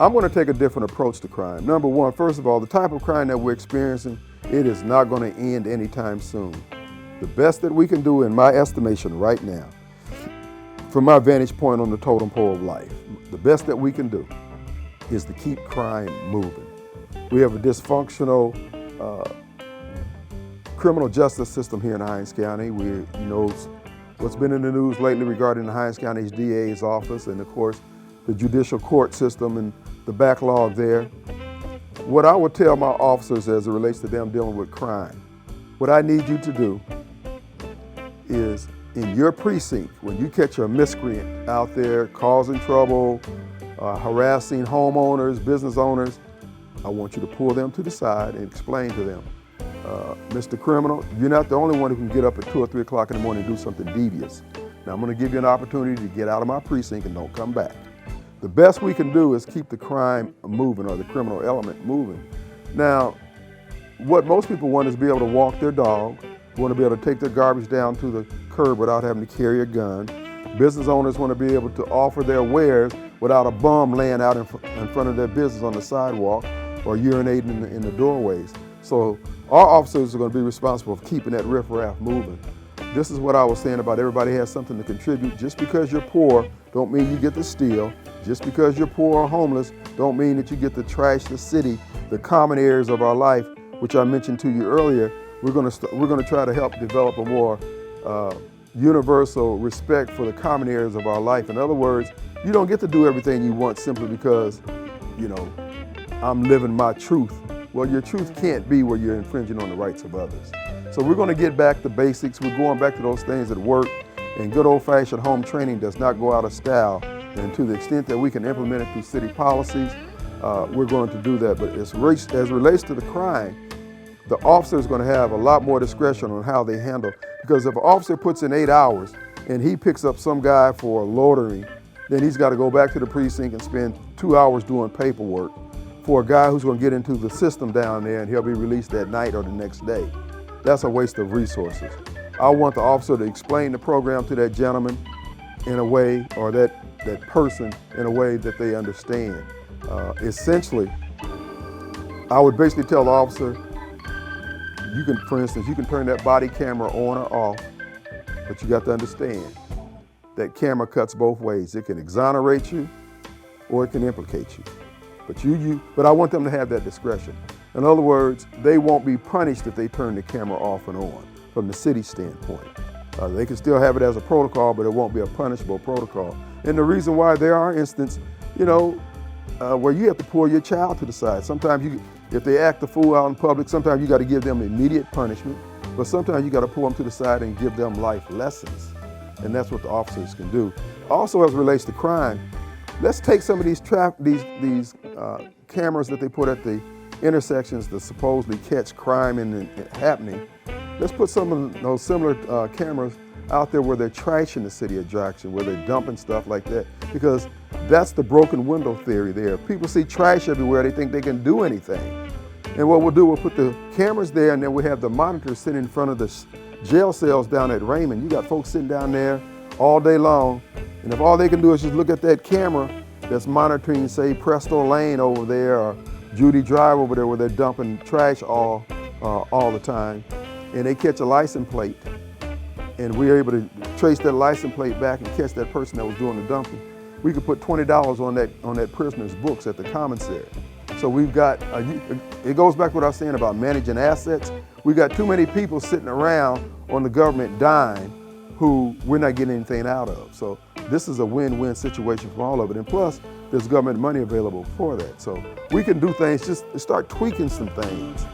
I'm going to take a different approach to crime. Number one, first of all, the type of crime that we're experiencing, it is not going to end anytime soon. The best that we can do, in my estimation right now, from my vantage point on the totem pole of life, the best that we can do is to keep crime moving. We have a dysfunctional criminal justice system here in Hinds County. We know what's been in the news lately regarding the Hinds County DA's office and, of course, the judicial court system and the backlog there. What I would tell my officers as it relates to them dealing with crime, what I need you to do is in your precinct, when you catch a miscreant out there causing trouble, harassing homeowners, business owners, I want you to pull them to the side and explain to them, Mr. Criminal, you're not the only one who can get up at 2 or 3 o'clock in the morning and do something devious. Now I'm going to give you an opportunity to get out of my precinct and don't come back. The best we can do is keep the crime moving or the criminal element moving. Now, what most people want is to be able to walk their dog, want to be able to take their garbage down to the curb without having to carry a gun. Business owners want to be able to offer their wares without a bum laying out in front of their business on the sidewalk or urinating in the doorways. So our officers are going to be responsible for keeping that riffraff moving. This is what I was saying about everybody has something to contribute. Just because you're poor don't mean you get to steal. Just because you're poor or homeless don't mean that you get to trash the city, the common areas of our life, which I mentioned to you earlier. We're going to try to help develop a more universal respect for the common areas of our life. In other words, you don't get to do everything you want simply because, I'm living my truth. Well, your truth can't be where you're infringing on the rights of others. So we're going to get back to basics. We're going back to those things that work, and good old-fashioned home training does not go out of style. And to the extent that we can implement it through city policies, we're going to do that. But as relates to the crime, the officer is going to have a lot more discretion on how they handle. Because if an officer puts in 8 hours and he picks up some guy for loitering, then he's got to go back to the precinct and spend 2 hours doing paperwork for a guy who's going to get into the system down there and he'll be released that night or the next day. That's a waste of resources. I want the officer to explain the program to that gentleman in a way, or that person in a way that they understand. Essentially, I would basically tell the officer, for instance, you can turn that body camera on or off, but you got to understand that camera cuts both ways. It can exonerate you or it can implicate you. But I want them to have that discretion. In other words, they won't be punished if they turn the camera off and on from the city standpoint. They can still have it as a protocol, but it won't be a punishable protocol. And the reason why, there are instances, where you have to pull your child to the side. Sometimes if they act a fool out in public, sometimes you got to give them immediate punishment, but sometimes you got to pull them to the side and give them life lessons. And that's what the officers can do. Also, as it relates to crime, let's take some of these cameras that they put at the intersections to supposedly catch crime and happening. Let's put some of those similar cameras out there where they're trashing the city of Jackson, where they're dumping stuff like that, because that's the broken window theory there. People see trash everywhere, they think they can do anything. And what we'll do, we'll put the cameras there, and then we have the monitors sitting in front of the jail cells down at Raymond. You got folks sitting down there all day long, and if all they can do is just look at that camera that's monitoring, say, Presto Lane over there or Judy Drive over there where they're dumping trash all the time, and they catch a license plate, and we're able to trace that license plate back and catch that person that was doing the dumping, we could put $20 on that prisoner's books at the commissary. So we've got, it goes back to what I was saying about managing assets. We got too many people sitting around on the government dime who we're not getting anything out of. So this is a win-win situation for all of it. And plus, there's government money available for that. So we can do things, just start tweaking some things.